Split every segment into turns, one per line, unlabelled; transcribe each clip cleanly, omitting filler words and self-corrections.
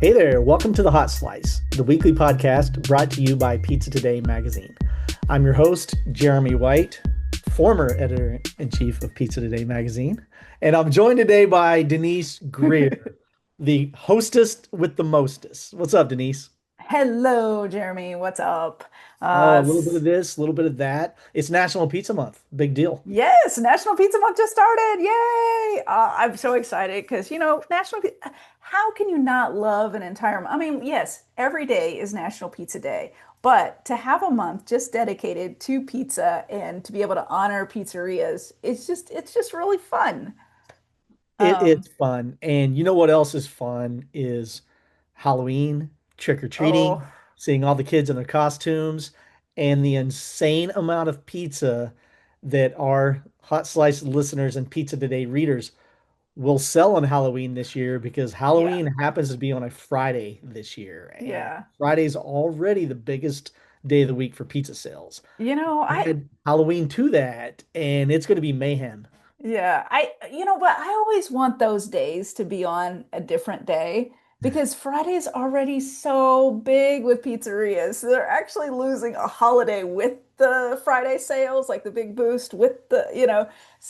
Hey there, welcome to the Hot Slice, the weekly podcast brought to you by Pizza Today magazine. I'm your host, Jeremy White, former editor in chief of Pizza Today magazine, and I'm joined today by Denise Greer, the hostess with the mostest. What's up, Denise?
Hello, Jeremy. What's up?
Oh, a
Uh,
little bit of this, a little bit of that. It's National Pizza Month. Big deal.
yes, National Pizza Month just started. Yay! I'm so excited because, how can you not love an entire month? I mean, yes, every day is National Pizza Day, but to have a month just dedicated to pizza and to be able to honor pizzerias, it's just really fun.
It's
Um,
fun. And you know what else is fun is Halloween,
oh,
trick-or-treating, seeing all the kids in their costumes, and the insane amount of pizza that our Hot Slice listeners and Pizza Today readers will sell on Halloween this year because
yeah,
Halloween happens to be on a Friday this year. And
yeah.
Friday's already the biggest day of the week for pizza sales.
You know, I
Add Halloween to that, and it's going to be mayhem.
Yeah, but I always want those days to be on a different day because Friday's already so big with pizzerias. So they're actually losing a holiday with the Friday sales, like the big boost with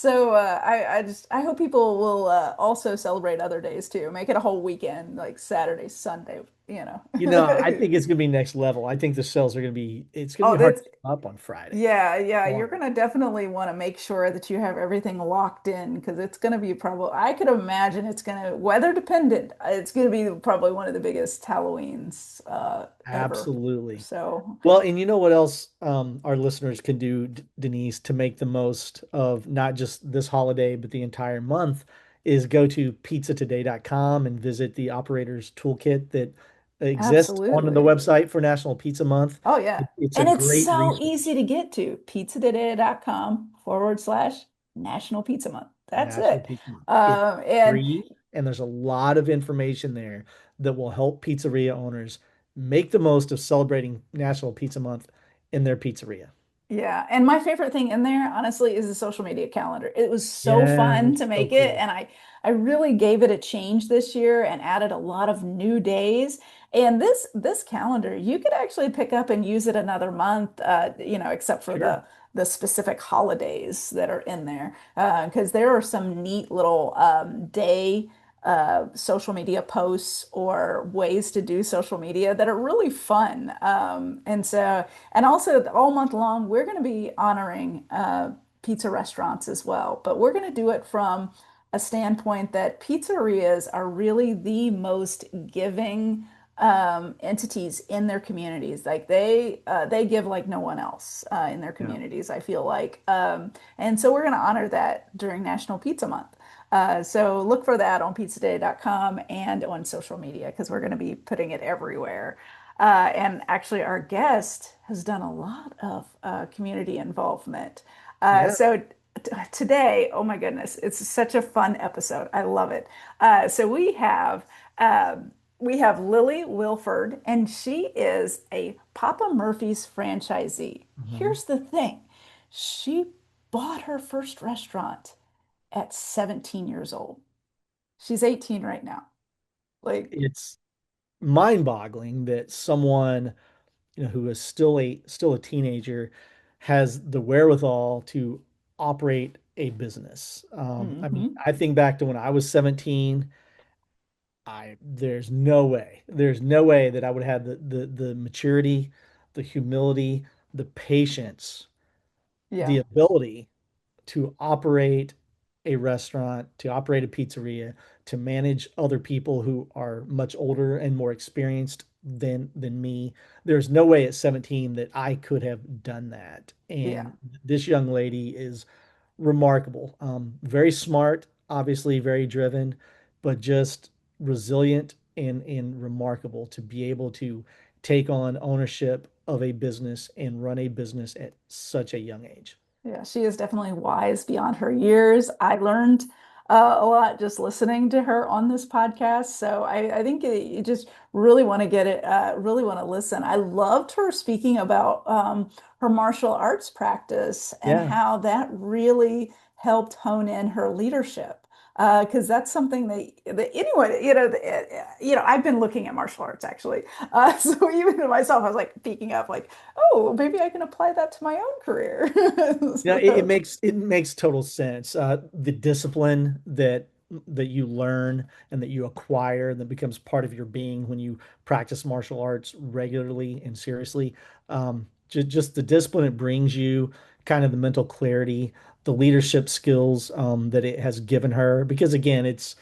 I hope people will also celebrate other days too. Make it a whole weekend, like Saturday, Sunday.
I think it's gonna be next level. I think the sales are gonna be it's gonna be
Oh,
hard
that's
to keep up on Friday.
Yeah, yeah, you're
Hard.
gonna definitely want to make sure that you have everything locked in because it's gonna be probably, I could imagine it's gonna, weather dependent, it's gonna be probably one of the biggest Halloweens ever.
Absolutely.
So,
Well, and you know what else our listeners can do, Denise, to make the most of not just this holiday, but the entire month is go to pizzatoday.com and visit the operator's toolkit that exists on the
absolutely.
website for National Pizza Month.
Oh yeah.
It's a
And it's
great
so
resource.
easy to get to. Pizzatoday.com/. National Pizza Month. That's
National
it.
Pizza Month. It's
And
free, and there's a lot of information there that will help pizzeria owners make the most of celebrating National Pizza Month in their pizzeria.
Yeah, and my favorite thing in there, honestly, is the social media calendar. It was so
Yeah,
fun
it's
to
so
make it,
cool.
and I really gave it a change this year and added a lot of new days. And this calendar, you could actually pick up and use it another month, except for
Sure.
the specific holidays that are in there, because there are some neat little day social media posts or ways to do social media that are really fun. And also all month long, we're going to be honoring pizza restaurants as well, but we're going to do it from a standpoint that pizzerias are really the most giving entities in their communities. Like they give like no one else in their
Yeah.
communities, I feel like. And so we're going to honor that during National Pizza Month. So look for that on pizzaday.com and on social media because we're going to be putting it everywhere. And actually, our guest has done a lot of community involvement.
Yeah.
Today, oh my goodness, it's such a fun episode. I love it. So we have Lily Wilford, and she is a Papa Murphy's franchisee.
Mhm.
Here's the thing: she bought her first restaurant at 17 years old. She's 18 right now. Like,
It's mind-boggling that someone, who is still a teenager has the wherewithal to operate a business. I mean,
hmm
I think back to when I was 17. There's no way that I would have the maturity, the humility, the patience, the
yeah,
ability to operate a restaurant, to operate a pizzeria, to manage other people who are much older and more experienced than me. There's no way at 17 that I could have done that.
yeah.
And this young lady is remarkable. Very smart, obviously very driven, but just resilient and remarkable to be able to take on ownership of a business and run a business at such a young age.
Yeah, she is definitely wise beyond her years. I learned a lot just listening to her on this podcast. So I think you just really want to get it, really want to listen. I loved her speaking about her martial arts practice and
Yeah.
how that really helped hone in her leadership. because that's something that anyone, I've been looking at martial arts actually. So even to myself, I was like peeking up, like, oh, maybe I can apply that to my own career.
Yeah, it, it
So,
makes it makes total sense. The discipline that you learn and that you acquire and that becomes part of your being when you practice martial arts regularly and seriously. Just the discipline it brings you, kind of the mental clarity, the leadership skills that it has given her. Because again, it's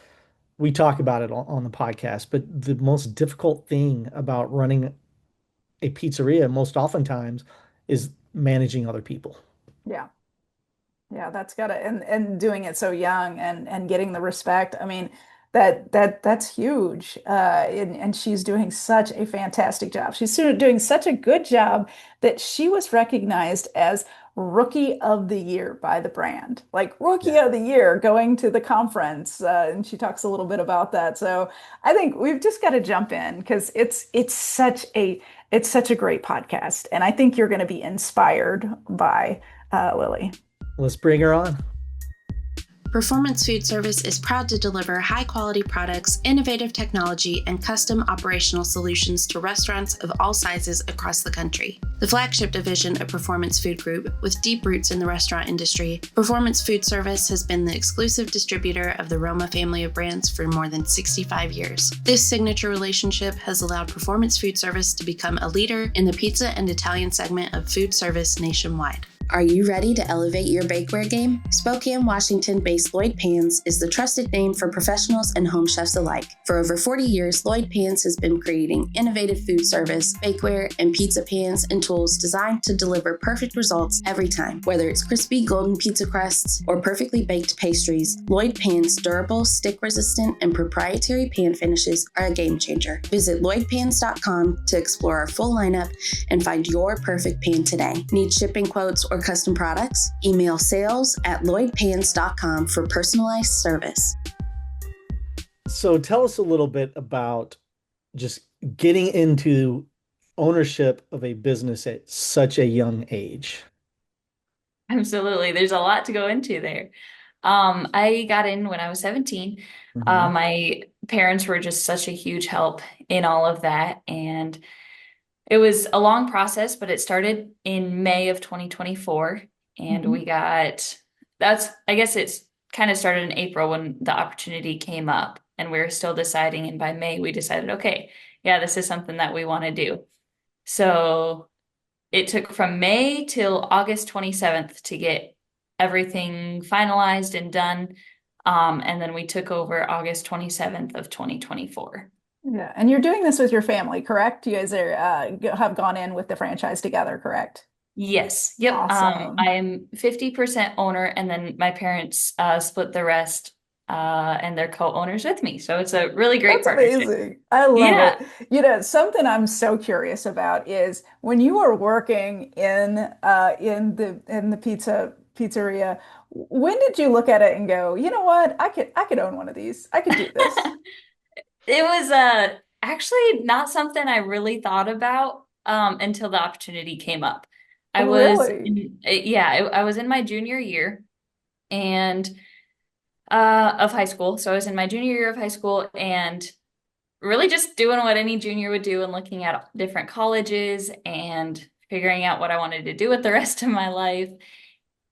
we talk about it on the podcast, but the most difficult thing about running a pizzeria most oftentimes is managing other people.
yeah. Yeah, that's gotta and doing it so young and getting the respect. I mean, that's huge. And she's doing such a fantastic job. Doing such a good job that she was recognized as Rookie of the Year by the brand. Like Rookie
Yeah.
of the Year going to the conference. And she talks a little bit about that. So I think we've just got to jump in because it's such a great podcast. And I think you're going to be inspired by Lily.
Let's bring her on.
Performance Food Service is proud to deliver high quality products, innovative technology, and custom operational solutions to restaurants of all sizes across the country. The flagship division of Performance Food Group, with deep roots in the restaurant industry, Performance Food Service has been the exclusive distributor of the Roma family of brands for more than 65 years. This signature relationship has allowed Performance Food Service to become a leader in the pizza and Italian segment of food service nationwide. Are you ready to elevate your bakeware game? Spokane, Washington-based Lloyd Pans is the trusted name for professionals and home chefs alike. For over 40 years, Lloyd Pans has been creating innovative food service, bakeware, and pizza pans and tools designed to deliver perfect results every time. Whether it's crispy golden pizza crusts or perfectly baked pastries, Lloyd Pans' durable, stick-resistant, and proprietary pan finishes are a game changer. Visit lloydpans.com to explore our full lineup and find your perfect pan today. Need shipping quotes or custom products? Email sales@lloydpans.com for personalized service.
So tell us a little bit about just getting into ownership of a business at such a young age.
Absolutely. There's a lot to go into there. I got in when I was 17.
Mhm.
My parents were just such a huge help in all of that. And it was a long process, but it started in May of 2024. And
Mhm.
we got, I guess it's kind of started in April when the opportunity came up and we were still deciding. And by May, we decided, okay, yeah, this is something that we want to do. So it took from May till August 27th to get everything finalized and done. And then we took over August 27th of 2024.
Yeah, and you're doing this with your family, correct? You guys have gone in with the franchise together, correct?
Yes. Yep.
Awesome.
I am 50% owner, and then my parents split the rest, and they're co-owners with me. So it's a really great
That's
partnership.
amazing. I love
Yeah.
it. Something I'm so curious about is when you were working in the pizzeria, when did you look at it and go, you know what? I could own one of these. I could do this.
It was actually not something I really thought about until the opportunity came up. I was
Really?
in, yeah, I was in my junior year and of high school. So I was in my junior year of high school and really just doing what any junior would do and looking at different colleges and figuring out what I wanted to do with the rest of my life.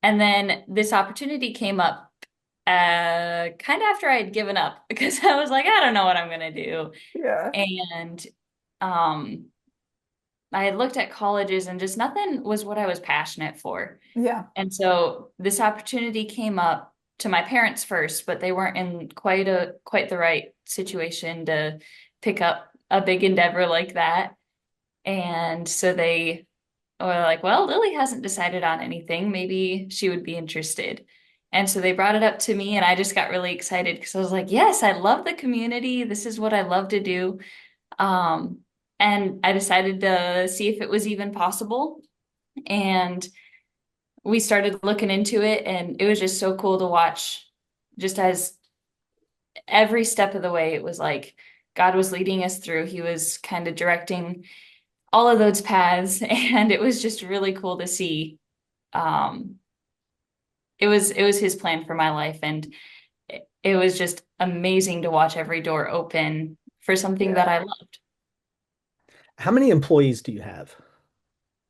And then this opportunity came up kind of after I had given up because I was like, I don't know what I'm gonna do.
Yeah.
And um I had looked at colleges and just nothing was what I was passionate for.
Yeah.
And so this opportunity came up to my parents first, but they weren't in quite the right situation to pick up a big endeavor like that. And so they were like, well, Lily hasn't decided on anything. Maybe she would be interested. And so they brought it up to me, and I just got really excited because I was like, yes, I love the community. This is what I love to do. Um, and I decided to see if it was even possible. And we started looking into it, and it was just so cool to watch, just as every step of the way, it was like God was leading us through. He was kind of directing all of those paths, and it was just really cool to see. Um, it was his plan for my life, and it was just amazing to watch every door open for something that
Yeah.
I loved.
How many employees do you have?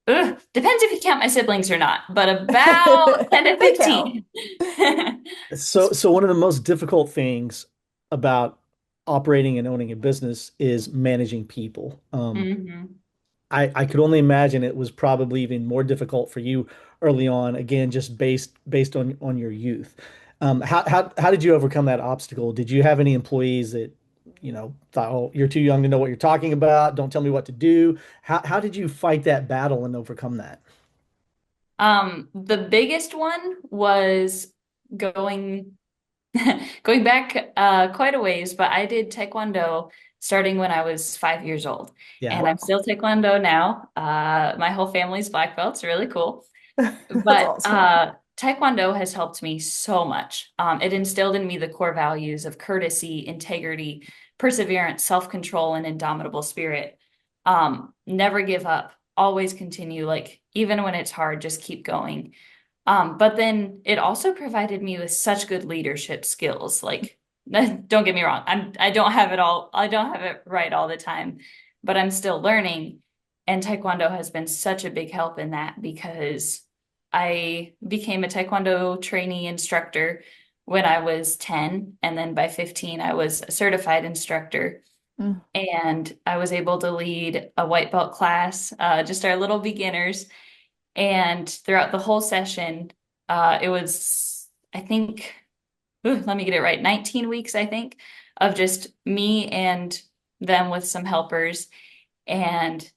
Ugh, depends if you count my siblings or not, but about 10 to
They count.
15.
So one of the most difficult things about operating and owning a business is managing people.
hmm
I could only imagine it was probably even more difficult for you early on, again, just based on your youth. How did you overcome that obstacle? Did you have any employees that, thought, oh, you're too young to know what you're talking about, don't tell me what to do? How did you fight that battle and overcome that?
The biggest one was going going back quite a ways, but I did Taekwondo starting when I was 5 years old.
Yeah.
And I'm still Taekwondo now. My whole family's black belts, really cool.
That's
But
awesome.
Taekwondo has helped me so much. It instilled in me the core values of courtesy, integrity, perseverance, self-control, and indomitable spirit. Never give up, always continue, like even when it's hard, just keep going. But then it also provided me with such good leadership skills. Like, don't get me wrong, I don't have it all, I don't have it right all the time, but I'm still learning. And Taekwondo has been such a big help in that because I became a Taekwondo trainee instructor when I was 10, and then by 15, I was a certified instructor.
Mm.
And I was able to lead a white belt class, just our little beginners. And throughout the whole session, it was, I think, let me get it right, 19 weeks, I think, of just me and them with some helpers. And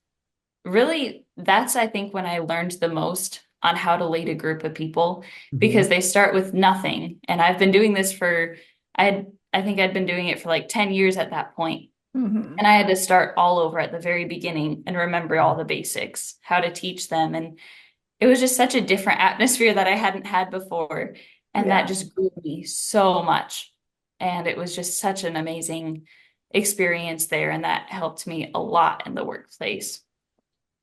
really, that's, I think, when I learned the most on how to lead a group of people
Mhm.
because they start with nothing. And I've been doing this for, I think I'd been doing it for like 10 years at that point.
Hmm.
And I had to start all over at the very beginning and remember all the basics, how to teach them. And it was just such a different atmosphere that I hadn't had before. And that
Yeah.
just grew me so much. And it was just such an amazing experience there. And that helped me a lot in the workplace.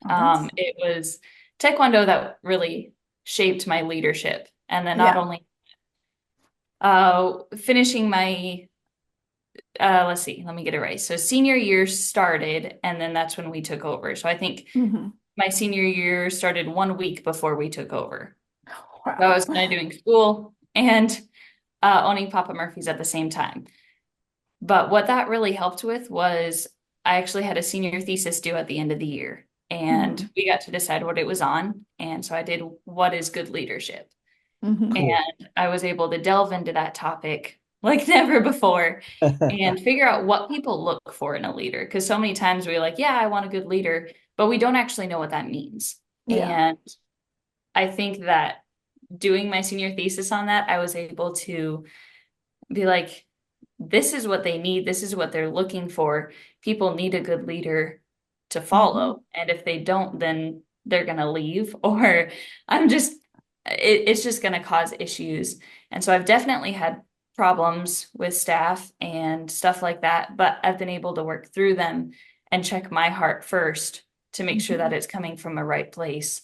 Oh, that's
It was Taekwondo that really shaped my leadership. And then not
yeah.
only finishing my, let's see, let me get it right. So senior year started, and then that's when we took over. So I think
Hmm.
my senior year started 1 week before we took over. So I
Wow.
was kind of doing school and owning Papa Murphy's at the same time. But what that really helped with was I actually had a senior thesis due at the end of the year, and
Hmm.
we got to decide what it was on. And so I did what is good leadership.
Hmm.
Cool.
And I was able to delve into that topic like never before and figure out what people look for in a leader. Because so many times we're like, yeah, I want a good leader, but we don't actually know what that means.
Yeah.
And I think that doing my senior thesis on that, I was able to be like, this is what they need. This is what they're looking for. People need a good leader to
Hmm.
follow. And if they don't, then they're going to leave, or I'm just, it's just going to cause issues. And so I've definitely had problems with staff and stuff like that, but I've been able to work through them and check my heart first to make sure that
Hmm.
it's coming from a right place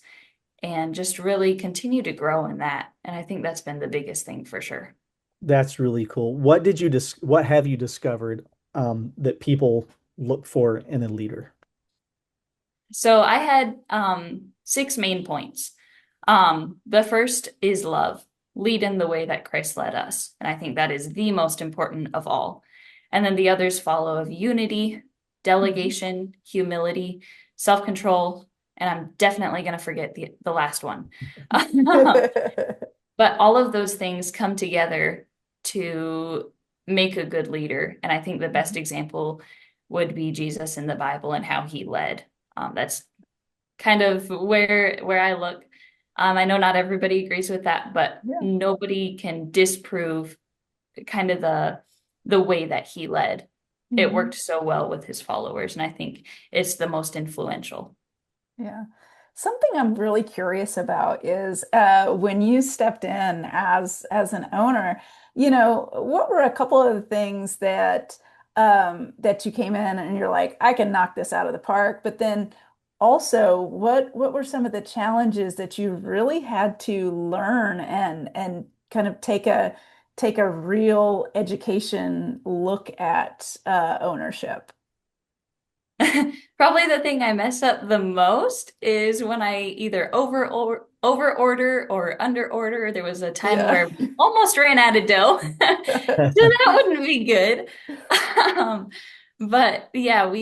and just really continue to grow in that. And I think that's been the biggest thing for sure.
That's really cool. What have you discovered that people look for in a leader?
So I had six main points. The first is love, lead in the way that Christ led us. And I think that is the most important of all. And then the others follow of unity,
Hmm.
delegation, humility, self-control, and I'm definitely going to forget the last one. But all of those things come together to make a good leader. And I think the best example would be Jesus in the Bible and how he led. That's kind of where I look. I know not everybody agrees with that, but
Yeah.
nobody can disprove kind of the way that he led. It
Hmm.
worked so well with his followers, and I think it's the most influential.
Yeah. Something I'm really curious about is when you stepped in as an owner, what were a couple of the things that you came in and you're like, I can knock this out of the park, but then also what were some of the challenges that you really had to learn and kind of take take a real education look at ownership?
Probably the thing I mess up the most is when I either over order or under order. There was a time
Yeah.
where we almost ran out of dough. So that wouldn't be good. Um, but yeah,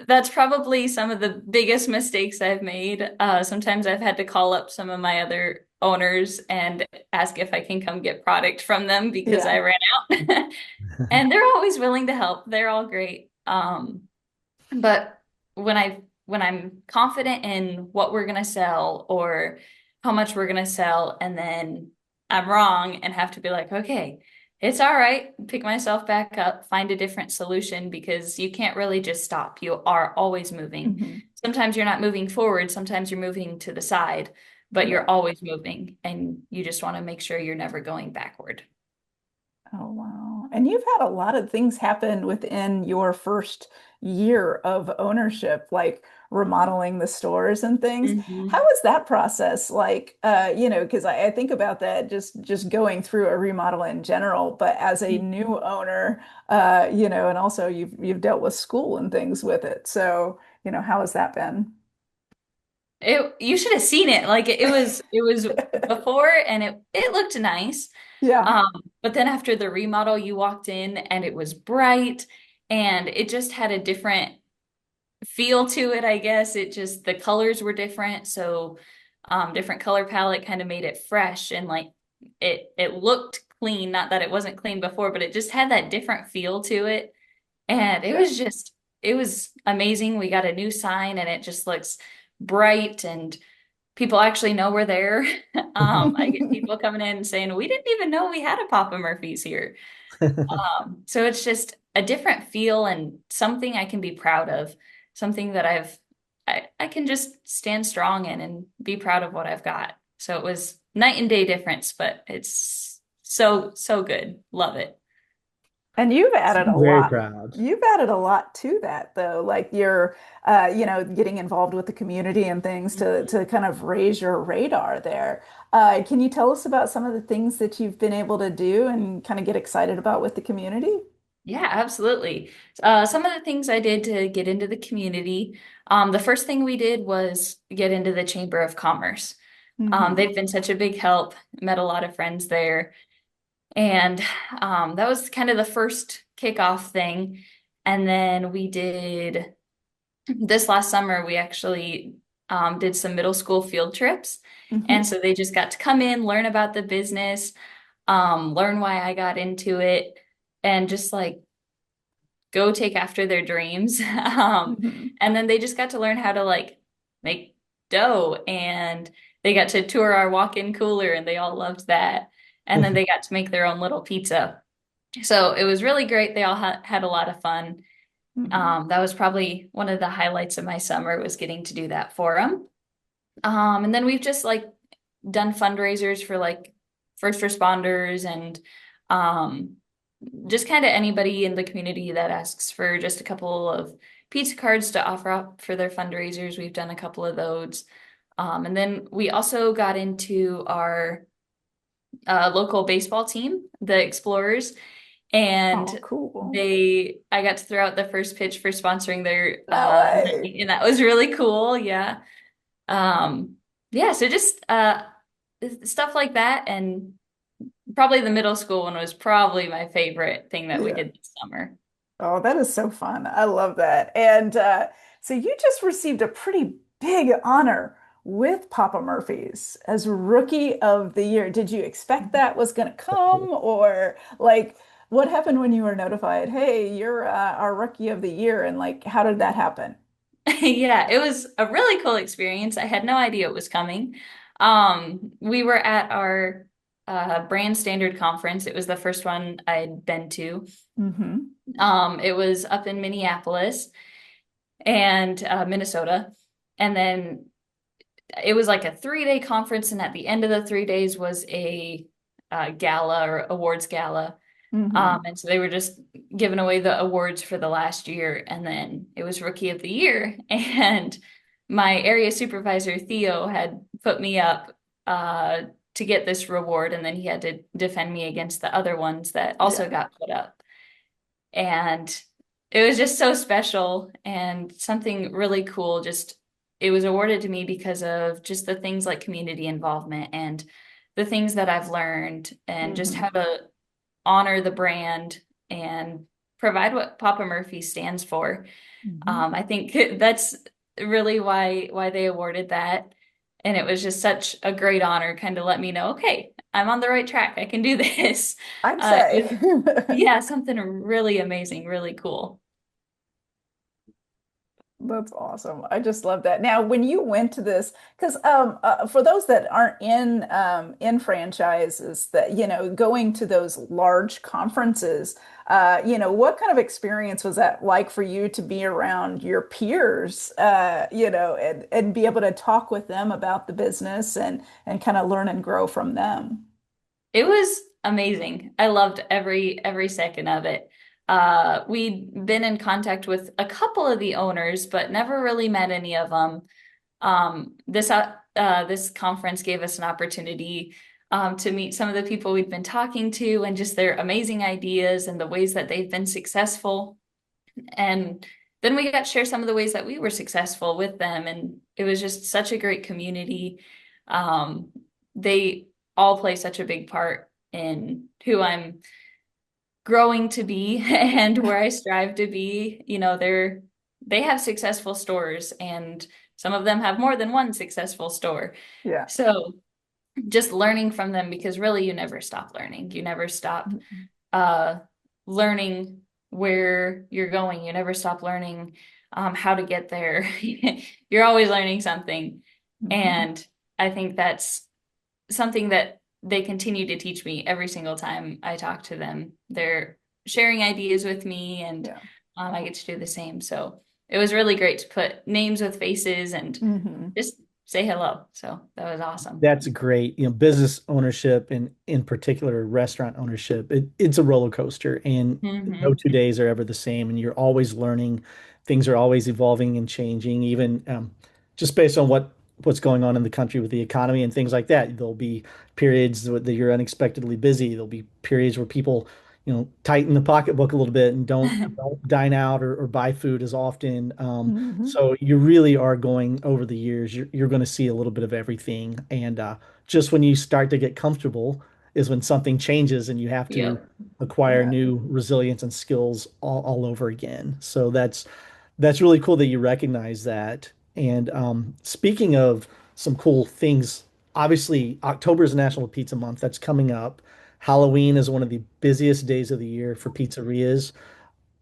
that's probably some of the biggest mistakes I've made. Sometimes I've had to call up some of my other owners and ask if I can come get product from them because
Yeah.
I ran out. And they're always willing to help. They're all great. But when I'm confident in what we're gonna sell or how much we're gonna sell, and then I'm wrong and have to be like, okay, it's all right, pick myself back up, find a different solution because you can't really just stop. You are always moving.
Hmm.
Sometimes you're not moving forward, sometimes you're moving to the side, but
Yeah.
you're always moving and you just want to make sure you're never going backward.
Oh, wow. And you've had a lot of things happen within your first year of ownership, like remodeling the stores and things. How
Mhm.
was that process like? Because I think about that just going through a remodel in general, but as a new owner, and also you've dealt with school and things with it. So, how has that been?
You should have seen it. Like it was before and it looked nice.
Yeah.
Um, but then after the remodel, you walked in and it was bright and it just had a different feel to it, I guess. It just the colors were different. So different color palette kind of made it fresh and like it looked clean. Not that it wasn't clean before, but it just had that different feel to it. And
Yeah.
it was amazing. We got a new sign and it just looks bright and people actually know we're there. I get people coming in and saying, we didn't even know we had a Papa Murphy's here. So it's just a different feel and something I can be proud of, something that I can just stand strong in and be proud of what I've got. So it was night and day difference, but it's so, so good. Love it.
And you've added a
Very
lot.
proud.
You've added a lot to that, though. Like you're, getting involved with the community and things to kind of raise your radar there. Can you tell us about some of the things that you've been able to do and kind of get excited about with the community?
Yeah, absolutely. Some of the things I did to get into the community, the first thing we did was get into the Chamber of Commerce.
Hmm.
They've been such a big help, met a lot of friends there. And that was kind of the first kickoff thing. And then we did this last summer, we actually did some middle school field trips. And
Hmm.
so they just got to come in, learn about the business, learn why I got into it, and just like go take after their dreams.
Hmm.
And then they just got to learn how to like make dough and they got to tour our walk-in cooler and they all loved that. And then they got to make their own little pizza. So it was really great. They all had a lot of fun.
Hmm.
That was probably one of the highlights of my summer was getting to do that for them. And then we've just like done fundraisers for like first responders and um, just kind of anybody in the community that asks for just a couple of pizza cards to offer up for their fundraisers. We've done a couple of those. And then we also got into our local baseball team, the Explorers,
Oh,
and
cool.
I got to throw out the first pitch for sponsoring their
No way.
and that was really cool. Yeah. Um, yeah, so just stuff like that and probably the middle school one was probably my favorite thing that we
Yeah.
did this summer.
Oh, that is so fun. I love that. And so you just received a pretty big honor with Papa Murphy's as Rookie of the Year. Did you expect that was going to come, or like what happened when you were notified, hey, you're our Rookie of the Year? And like, how did that happen?
Yeah, it was a really cool experience. I had no idea it was coming. We were at our brand standard conference. It was the first one I'd been to.
Hmm.
It was up in Minneapolis and Minnesota. And then it was like a 3-day conference, and at the end of the 3 days was a gala or awards gala.
Hmm.
And so they were just giving away the awards for the last year, and then it was Rookie of the Year. And my area supervisor, Theo, had put me up to get this reward, and then he had to defend me against the other ones that also
Yeah.
got put up. And it was just so special and something really cool. Just it was awarded to me because of just the things like community involvement and the things that I've learned and just
Hmm.
how to honor the brand and provide what Papa Murphy stands for.
Hmm.
I think that's really why they awarded that. And it was just such a great honor, kind of let me know, okay, I'm on the right track. I can do this.
I'd say.
It was, yeah, something really amazing, really cool.
That's awesome. I just love that. Now, when you went to this, because for those that aren't in franchises, that going to those large conferences, what kind of experience was that like for you to be around your peers, and be able to talk with them about the business and kind of learn and grow from them?
It was amazing. I loved every second of it. We'd been in contact with a couple of the owners, but never really met any of them. This conference gave us an opportunity to meet some of the people we'd been talking to and just their amazing ideas and the ways that they've been successful. And then we got to share some of the ways that we were successful with them. And it was just such a great community. They all play such a big part in who I'm growing to be and where I strive to be. They have successful stores and some of them have more than one successful store.
Yeah.
So just learning from them because really you never stop learning. You never stop
Mhm.
uh, learning where you're going. You never stop learning how to get there. You're always learning something.
Mhm.
And I think that's something that they continue to teach me every single time I talk to them. They're sharing ideas with me, and
Yeah.
I get to do the same. So it was really great to put names with faces and
Hmm.
just say hello. So that was awesome.
That's great. Business ownership and in particular restaurant ownership, it's a roller coaster and no
Hmm.
2 days are ever the same. And you're always learning. Things are always evolving and changing, even just based on what's going on in the country with the economy and things like that. There'll be periods that you're unexpectedly busy. There'll be periods where people, tighten the pocketbook a little bit and don't dine out or buy food as often.
Hmm.
So you really are going over the years, you're going to see a little bit of everything. And just when you start to get comfortable is when something changes and you have to
Yep.
acquire
Yeah.
new resilience and skills all over again. So that's really cool that you recognize that. And speaking of some cool things, obviously October is National Pizza Month. That's coming up. Halloween is one of the busiest days of the year for pizzerias.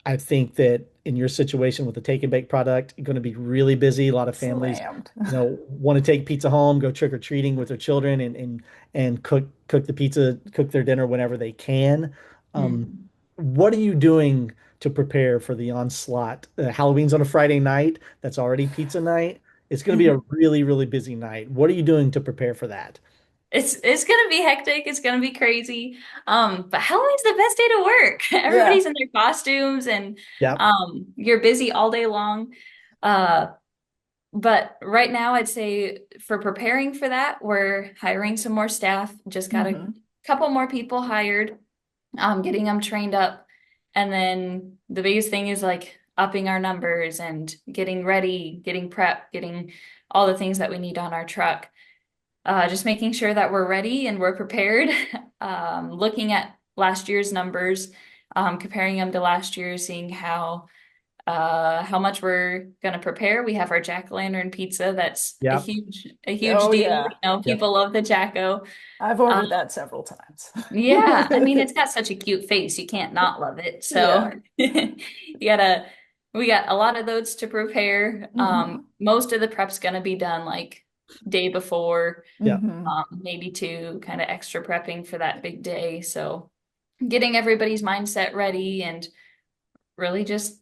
I think that in your situation with the take and bake product, you're going to be really busy. A lot of families,
Slammed.
want to take pizza home, go trick or treating with their children, and cook the pizza, cook their dinner whenever they can. Um,
Mhm.
what are you doing to prepare for the onslaught? Halloween's on a Friday night. That's already pizza night. It's going to be a really, really busy night. What are you doing to prepare for that?
It's gonna be hectic. It's gonna be crazy. But Halloween's the best day to work.
Yeah.
Everybody's in their costumes and
Yep.
you're busy all day long. Uh, but right now I'd say for preparing for that, we're hiring some more staff. Just got a
Hmm.
couple more people hired, getting them trained up. And then the biggest thing is like upping our numbers and getting ready, getting prepped, getting all the things that we need on our truck, just making sure that we're ready and we're prepared. Looking at last year's numbers, comparing them to last year, seeing how much we're gonna prepare. We have our jack-o'-lantern pizza. That's
Yep.
a huge
Oh,
deal.
yeah.
Yep.
People love the Jacko.
I've
Um,
ordered that several times.
yeah, I mean it's got such a cute face. You can't not love it. So
Yeah.
you gotta we got a lot of those to prepare.
Hmm.
Most of the prep's gonna be done like day before,
Yep.
Hmm.
maybe two kind of extra prepping for that big day. So getting everybody's mindset ready and really just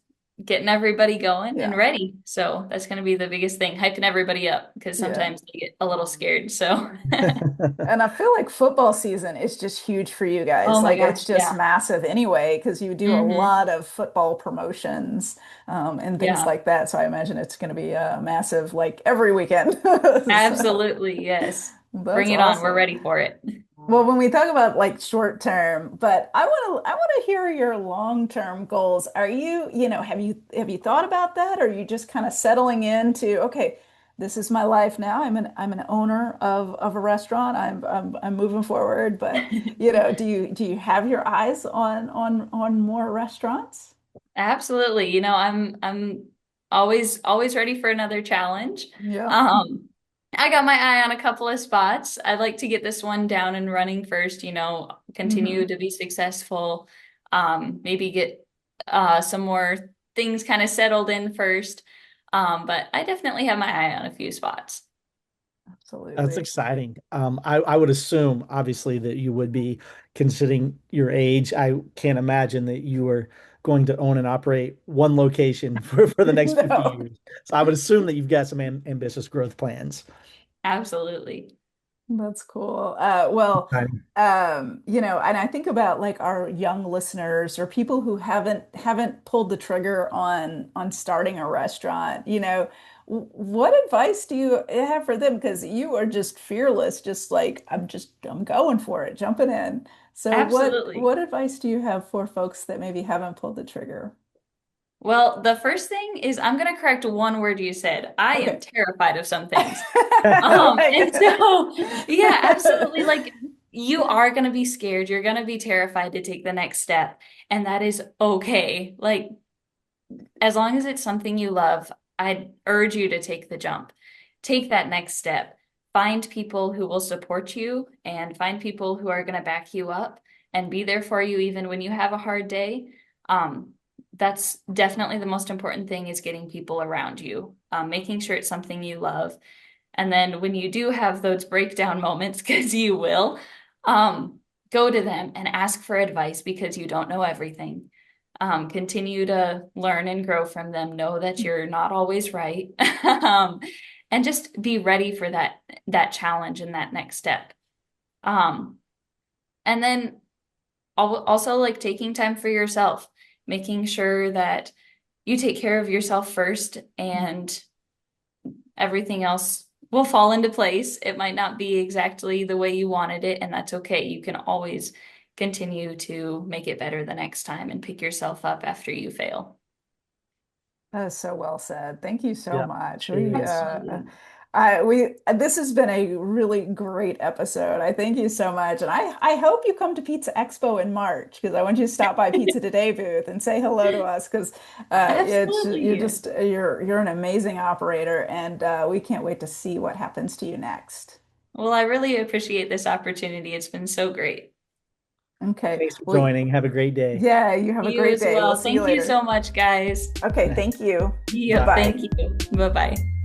getting everybody going and
Yeah.
ready. So that's going to be the biggest thing, hyping everybody up because
Yeah.
sometimes they get a little scared. So,
And I feel like football season is just huge for you guys.
oh my
Like
gosh,
it's just
yeah.
massive anyway, because you do a
Hmm.
lot of football promotions and things
Yeah,
like that. So I imagine it's going to be massive like every weekend. So,
absolutely. Yes.
That's
Bring it on. We're
awesome.
ready for it.
Well, when we talk about like short term, but I want to hear your long term goals. Are have you thought about that? Or are you just kind of settling into, okay, this is my life now. I'm an owner of a restaurant. I'm moving forward, but do you have your eyes on more restaurants?
Absolutely. I'm always ready for another challenge.
Yeah.
I got my eye on a couple of spots. I'd like to get this one down and running first, continue
Hmm.
to be successful. Maybe get some more things kind of settled in first. But I definitely have my eye on a few spots.
That's
Absolutely.
exciting. I would assume, obviously, that you would be considering your age. I can't imagine that you are going to own and operate one location for the next 50
No.
years. So I would assume that you've got some ambitious growth plans.
Absolutely.
That's cool. Well,
Exciting.
and I think about like our young listeners or people who haven't pulled the trigger on starting a restaurant. What advice do you have for them? Because you are just fearless, just like I'm going for it, jumping in. So
Absolutely.
what advice do you have for folks that maybe haven't pulled the trigger?
Well, the first thing is I'm going to correct one word you said. I am
Okay.
terrified of some things. And
Right.
so, yeah, absolutely. Like you are going to be scared. You're going to be terrified to take the next step. And that is okay. Like, as long as it's something you love, I'd urge you to take the jump. Take that next step. Find people who will support you and find people who are going to back you up and be there for you even when you have a hard day. That's definitely the most important thing is getting people around you, making sure it's something you love. And then when you do have those breakdown moments, because you will, go to them and ask for advice because you don't know everything. Continue to learn and grow from them. Know that you're not always right. And just be ready for that challenge and that next step. Um, and then also like taking time for yourself, making sure that you take care of yourself first and everything else will fall into place. It might not be exactly the way you wanted it, and that's okay. You can always continue to make it better the next time and pick yourself up after you fail.
That is so well said. Thank you so
Yeah,
much.
it is.
This has been a really great episode. I thank you so much. And I hope you come to Pizza Expo in March because I want you to stop by Pizza Today booth and say hello to us because
Absolutely.
you're an amazing operator and we can't wait to see what happens to you next.
Well, I really appreciate this opportunity. It's been so great.
Okay.
Thanks for
Well,
joining. Have a great day.
yeah, you have a
You
great
as
day. We'll
well.
see you
Thank you
later.
so much, guys.
Okay, thank you.
Yep,
Bye.
thank
Bye-bye.
you. Bye-bye.